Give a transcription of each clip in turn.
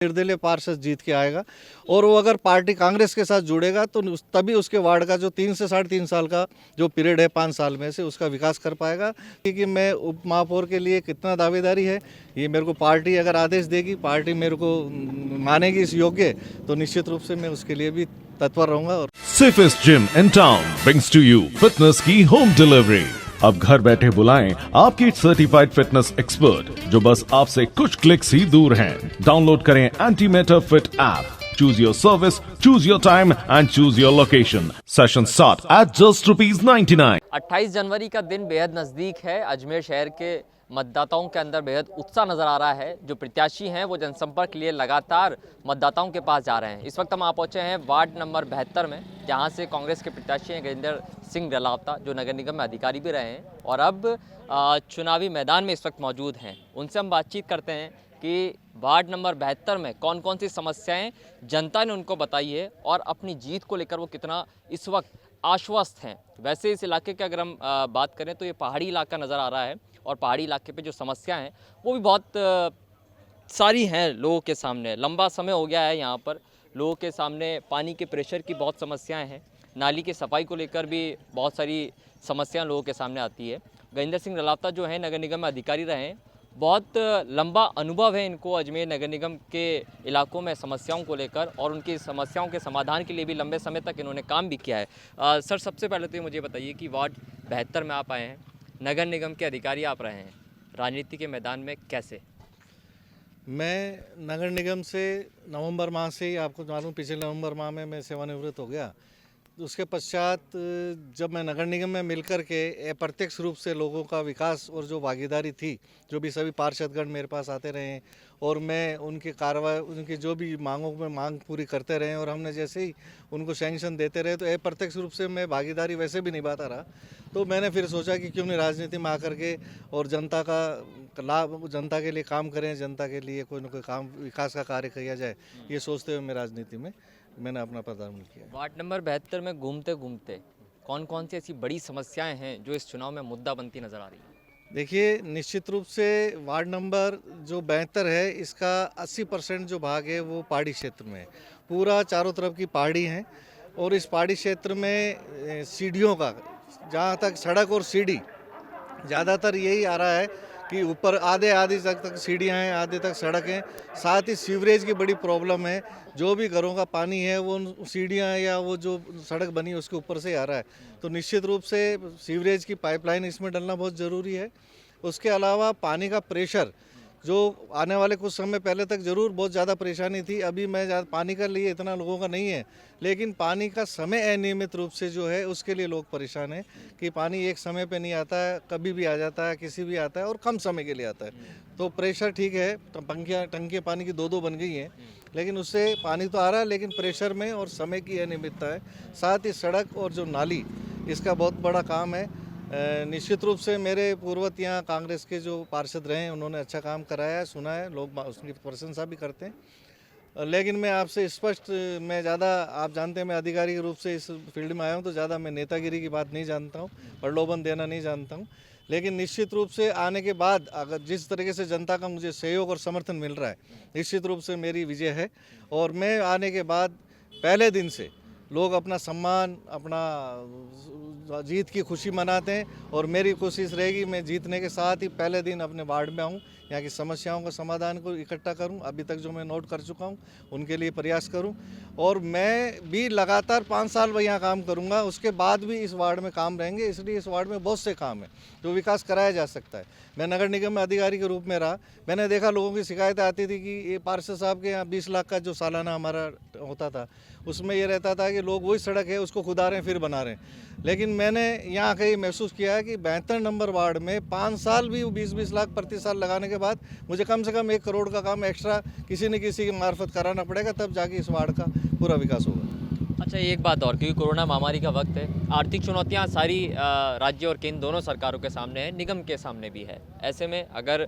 निर्दलीय पार्षद जीत के आएगा और वो अगर पार्टी कांग्रेस के साथ जुड़ेगा तो तभी उसके वार्ड का जो 3 से 3.5 साल का जो पीरियड है 5 साल में से उसका विकास कर पाएगा। क्योंकि मैं उप महापौर के लिए कितना दावेदारी है ये मेरे को पार्टी अगर आदेश देगी, पार्टी मेरे को मानेगी इस योग्य, तो निश्चित रूप से मैं उसके लिए भी तत्पर रहूंगा। और safest gym in town brings to you fitness की होम डिलीवरी। अब घर बैठे बुलाएं आपकी सर्टिफाइड फिटनेस एक्सपर्ट जो बस आपसे कुछ क्लिक्स ही दूर हैं। डाउनलोड करें antimatter fit app. Choose your service, choose your time and choose your location. Sessions start at just ₹99. 28 जनवरी का दिन बेहद नज़दीक है। अजमेर शहर के मतदाताओं के अंदर बेहद उत्साह नज़र आ रहा है। जो प्रत्याशी हैं वो जनसंपर्क के लिए लगातार मतदाताओं के पास जा रहे हैं। इस वक्त हम पहुंचे हैं वार्ड नंबर 72 में, जहां से कांग्रेस के प्रत्याशी हैं गजेंद्र सिंह रलावता, जो नगर निगम में अधिकारी भी रहे हैं और अब चुनावी मैदान में इस वक्त मौजूद हैं। उनसे हम बातचीत करते हैं कि वार्ड नंबर 72 में कौन कौन सी समस्याएं जनता ने उनको बताई है और अपनी जीत को लेकर वो कितना इस वक्त आश्वस्त हैं। वैसे इस इलाके की अगर हम बात करें तो ये पहाड़ी इलाका नज़र आ रहा है और पहाड़ी इलाके पे जो समस्याएं हैं वो भी बहुत सारी हैं लोगों के सामने। लंबा समय हो गया है यहाँ पर लोगों के सामने पानी के प्रेशर की बहुत समस्याएं हैं, नाली की सफाई को लेकर भी बहुत सारी समस्याएं लोगों के सामने आती है। गजेंद्र सिंह रलावता जो है नगर निगम में अधिकारी रहे हैं, बहुत लंबा अनुभव है इनको अजमेर नगर निगम के इलाकों में समस्याओं को लेकर और उनकी समस्याओं के समाधान के लिए भी लंबे समय तक इन्होंने काम भी किया है। सर, सबसे पहले तो ये मुझे बताइए कि वार्ड 72 में आप आए हैं, नगर निगम के अधिकारी आप रहे हैं, राजनीति के मैदान में कैसे? मैं नगर निगम से नवंबर माह से ही, आपको मालूम पिछले नवंबर माह में मैं सेवानिवृत्त हो गया। उसके पश्चात जब मैं नगर निगम में मिलकर के अप्रत्यक्ष रूप से लोगों का विकास और जो भागीदारी थी, जो भी सभी पार्षदगण मेरे पास आते रहे और मैं उनकी कार्रवाई, उनकी जो भी मांगों में मांग पूरी करते रहे और हमने जैसे ही उनको सैंक्शन देते रहे तो अप्रत्यक्ष रूप से मैं भागीदारी वैसे भी निभाता रहा। तो मैंने फिर सोचा कि क्यों नहीं राजनीति में आकर के और जनता का लाभ, जनता के लिए काम करें, जनता के लिए कोई ना कोई काम, विकास का कार्य किया जाए, ये सोचते हुए मैं राजनीति में मैंने अपना पदार्पण किया। वार्ड नंबर 72 में घूमते घूमते कौन कौन सी ऐसी बड़ी समस्याएं हैं जो इस चुनाव में मुद्दा बनती नजर आ रही है? देखिए, निश्चित रूप से वार्ड नंबर जो 72 है इसका 80% जो भाग है वो पहाड़ी क्षेत्र में है। पूरा चारों तरफ की पहाड़ी है और इस पहाड़ी क्षेत्र में सीढ़ियों का, जहाँ तक सड़क और सीढ़ी, ज़्यादातर यही आ रहा है कि ऊपर आधे तक सीढ़ियाँ हैं, आधे तक सड़क हैं। साथ ही सीवरेज की बड़ी प्रॉब्लम है। जो भी घरों का पानी है वो सीढ़ियाँ या वो जो सड़क बनी है उसके ऊपर से आ रहा है। तो निश्चित रूप से सीवरेज की पाइपलाइन इसमें डलना बहुत ज़रूरी है। उसके अलावा पानी का प्रेशर, जो आने वाले कुछ समय पहले तक ज़रूर बहुत ज़्यादा परेशानी थी, अभी मैं पानी का लिए इतना लोगों का नहीं है, लेकिन पानी का समय अनियमित रूप से जो है उसके लिए लोग परेशान हैं कि पानी एक समय पे नहीं आता है, कभी भी आ जाता है, किसी भी आता है और कम समय के लिए आता है। तो प्रेशर ठीक है, टंकियाँ पानी की 2-2 बन गई हैं, लेकिन उससे पानी तो आ रहा है लेकिन प्रेशर में और समय की अनियमितता है। साथ ही सड़क और जो नाली, इसका बहुत बड़ा काम है। निश्चित रूप से मेरे पूर्वत यहाँ कांग्रेस के जो पार्षद रहे हैं उन्होंने अच्छा काम कराया है, सुना है, लोग उसकी प्रशंसा भी करते हैं। लेकिन मैं आपसे स्पष्ट, मैं ज़्यादा, आप जानते हैं मैं अधिकारी के रूप से इस फील्ड में आया हूँ तो ज़्यादा मैं नेतागिरी की बात नहीं जानता हूँ, प्रलोभन देना नहीं जानता हूँ। लेकिन निश्चित रूप से आने के बाद अगर जिस तरीके से जनता का मुझे सहयोग और समर्थन मिल रहा है, निश्चित रूप से मेरी विजय है। और मैं आने के बाद पहले दिन से लोग अपना सम्मान, अपना जीत की खुशी मनाते हैं और मेरी कोशिश रहेगी मैं जीतने के साथ ही पहले दिन अपने वार्ड में आऊँ, यहाँ की समस्याओं का समाधान को इकट्ठा करूँ, अभी तक जो मैं नोट कर चुका हूँ उनके लिए प्रयास करूँ। और मैं भी लगातार 5 साल वह यहाँ काम करूँगा, उसके बाद भी इस वार्ड में काम रहेंगे, इसलिए इस वार्ड में बहुत से काम हैं जो विकास कराया जा सकता है। मैं नगर निगम में अधिकारी के रूप में रहा, मैंने देखा लोगों की शिकायतें आती थी कि ये पार्षद साहब के यहाँ 20 लाख का जो सालाना हमारा होता था उसमें ये रहता था कि लोग वही सड़क है उसको खुदा रहे हैं फिर बना रहे हैं। लेकिन मैंने यहाँ कहीं महसूस किया है कि 72 नंबर वार्ड में 5 साल भी 20-20 लाख प्रति साल लगाने के बाद मुझे कम से कम 1 करोड़ का काम एक्स्ट्रा किसी न किसी की मार्फत कराना पड़ेगा, तब जाके इस वार्ड का पूरा विकास होगा। अच्छा, एक बात और, क्योंकि कोरोना महामारी का वक्त है, आर्थिक चुनौतियां सारी राज्य और केंद्र दोनों सरकारों के सामने है, निगम के सामने भी है। ऐसे में अगर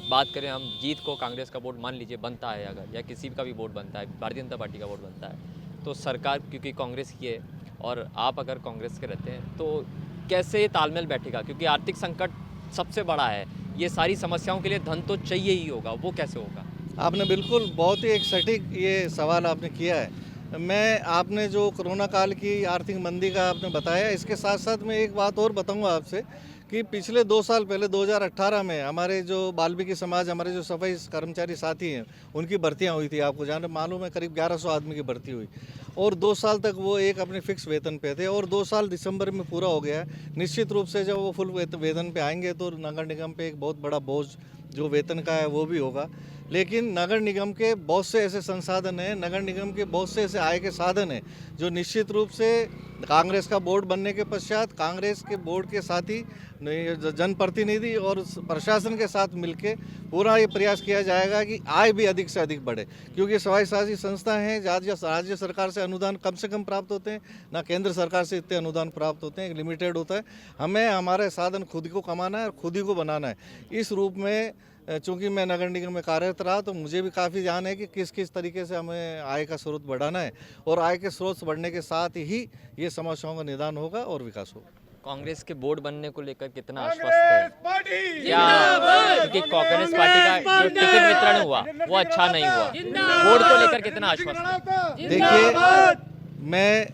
बात करें हम, जीत को कांग्रेस का वोट मान लीजिए बनता है अगर, या किसी का भी वोट बनता है, भारतीय जनता पार्टी का वोट बनता है, तो सरकार क्योंकि कांग्रेस की है और आप अगर कांग्रेस के रहते हैं तो कैसे ये तालमेल बैठेगा? क्योंकि आर्थिक संकट सबसे बड़ा है, ये सारी समस्याओं के लिए धन तो चाहिए ही होगा, वो कैसे होगा? आपने बिल्कुल बहुत ही एक सटीक ये सवाल आपने किया है। मैं आपने जो कोरोना काल की आर्थिक मंदी का आपने बताया, इसके साथ साथ मैं एक बात और बताऊंगा आपसे कि पिछले 2 साल पहले 2018 में हमारे जो वाल्मीकि समाज, हमारे जो सफाई कर्मचारी साथी हैं, उनकी भर्तियां हुई थी। आपको जाने मालूम है, करीब 1100 आदमी की भर्ती हुई और 2 साल तक वो एक अपने फिक्स वेतन पे थे और 2 साल दिसंबर में पूरा हो गया है। निश्चित रूप से जब वो फुल वेतन पे आएंगे तो नगर निगम पे एक बहुत बड़ा बोझ जो वेतन का है वो भी होगा। लेकिन नगर निगम के बहुत से ऐसे संसाधन हैं, नगर निगम के बहुत से ऐसे आय के साधन हैं जो निश्चित रूप से कांग्रेस का बोर्ड बनने के पश्चात कांग्रेस के बोर्ड के साथ ही जनप्रतिनिधि और प्रशासन के साथ मिलके पूरा ये प्रयास किया जाएगा कि आय भी अधिक से अधिक बढ़े, क्योंकि स्वयंशासी संस्था हैं, राज्य सरकार से अनुदान कम से कम प्राप्त होते हैं, ना केंद्र सरकार से इतने अनुदान प्राप्त होते हैं, लिमिटेड होता है। हमें हमारे साधन खुद को कमाना है और खुद ही को बनाना है। इस रूप में चूँकि मैं नगर निगम में कार्यरत रहा तो मुझे भी काफ़ी जान है कि किस किस तरीके से हमें आय का स्रोत बढ़ाना है और आय के स्रोत बढ़ने के साथ ही ये समस्याओं का निदान होगा और विकास होगा। कांग्रेस के बोर्ड बनने को लेकर कितना आश्वस्त है? क्या क्योंकि कांग्रेस पार्टी का जो टिकट वितरण हुआ वो अच्छा नहीं हुआ, बोर्ड को लेकर कितना आश्वस्त है? देखिए, मैं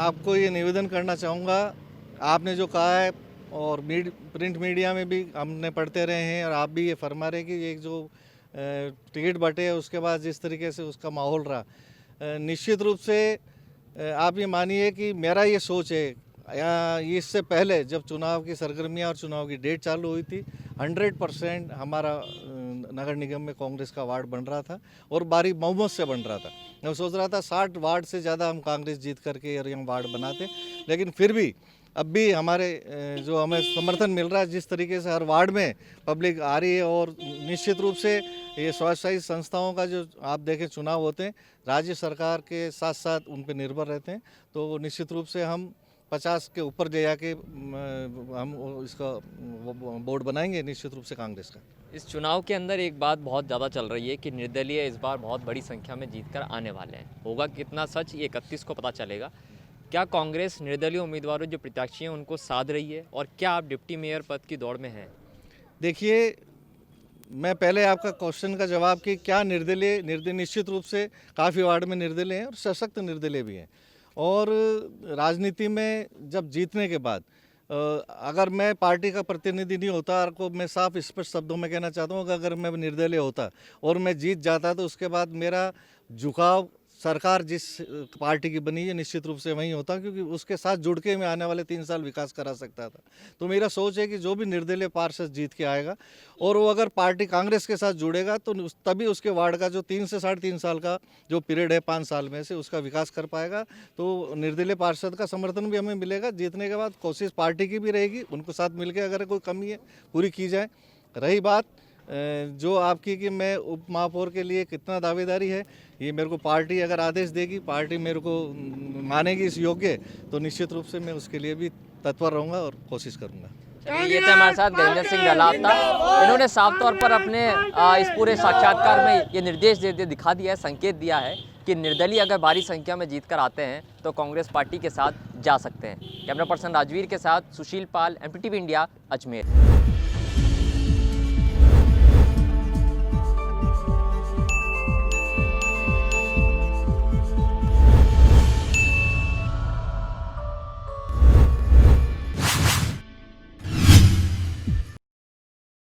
आपको ये निवेदन करना चाहूँगा, आपने जो कहा है और प्रिंट मीडिया में भी हमने पढ़ते रहे हैं और आप भी ये फरमा रहे हैं कि ये जो टिकट बटे है उसके बाद जिस तरीके से उसका माहौल रहा, निश्चित रूप से आप ये मानिए कि मेरा ये सोच है, इससे पहले जब चुनाव की सरगर्मियाँ और चुनाव की डेट चालू हुई थी 100% हमारा नगर निगम में कांग्रेस का वार्ड बन रहा था और बारी बहुमत से बन रहा था। मैं सोच रहा था 60 वार्ड से ज़्यादा हम कांग्रेस जीत करके और यहाँ वार्ड बनाते, लेकिन फिर भी अब भी हमारे जो हमें समर्थन मिल रहा है, जिस तरीके से हर वार्ड में पब्लिक आ रही है और निश्चित रूप से ये स्वयंसेवी संस्थाओं का जो आप देखें चुनाव होते हैं राज्य सरकार के साथ साथ उन पर निर्भर रहते हैं, तो निश्चित रूप से हम 50 के ऊपर ले जाके हम इसका बोर्ड बनाएंगे निश्चित रूप से कांग्रेस का। इस चुनाव के अंदर एक बात बहुत ज़्यादा चल रही है कि निर्दलीय इस बार बहुत बड़ी संख्या में जीतकर आने वाले हैं। होगा कितना सच ये 31 को पता चलेगा। क्या कांग्रेस निर्दलीय उम्मीदवारों जो प्रत्याशी हैं उनको साध रही है और क्या आप डिप्टी मेयर पद की दौड़ में हैं? देखिए, मैं पहले आपका क्वेश्चन का जवाब कि क्या निर्दलीय निश्चित रूप से काफ़ी वार्ड में निर्दलीय हैं और सशक्त निर्दलीय भी हैं। और राजनीति में जब जीतने के बाद अगर मैं पार्टी का प्रतिनिधि नहीं होता, और मैं साफ स्पष्ट शब्दों में कहना चाहता हूँ कि अगर मैं निर्दलीय होता और मैं जीत जाता तो उसके बाद मेरा झुकाव सरकार जिस पार्टी की बनी है निश्चित रूप से वहीं होता, क्योंकि उसके साथ जुड़ के मैं आने वाले 3 साल विकास करा सकता था। तो मेरा सोच है कि जो भी निर्दलीय पार्षद जीत के आएगा और वो अगर पार्टी कांग्रेस के साथ जुड़ेगा तो तभी उसके वार्ड का जो 3 से 3.5 साल का जो पीरियड है 5 साल में से उसका विकास कर पाएगा। तो निर्दलीय पार्षद का समर्थन भी हमें मिलेगा। जीतने के बाद कोशिश पार्टी की भी रहेगी, उनको साथ मिलकर अगर कोई कमी है पूरी की जाए। रही बात जो आपकी कि मैं उप महापौर के लिए कितना दावेदारी है, ये मेरे को पार्टी अगर आदेश देगी, पार्टी मेरे को मानेगी इस योग्य, तो निश्चित रूप से मैं उसके लिए भी तत्पर रहूँगा और कोशिश करूँगा। ये थे हमारे साथ गजेंद्र सिंह डहलाता। इन्होंने साफ तौर पर अपने इस पूरे साक्षात्कार में ये निर्देश दिखा दिया है, संकेत दिया है कि निर्दलीय अगर भारी संख्या में जीत कर आते हैं तो कांग्रेस पार्टी के साथ जा सकते हैं। कैमरा पर्सन राजवीर के साथ सुशील पाल, MPTV इंडिया, अजमेर।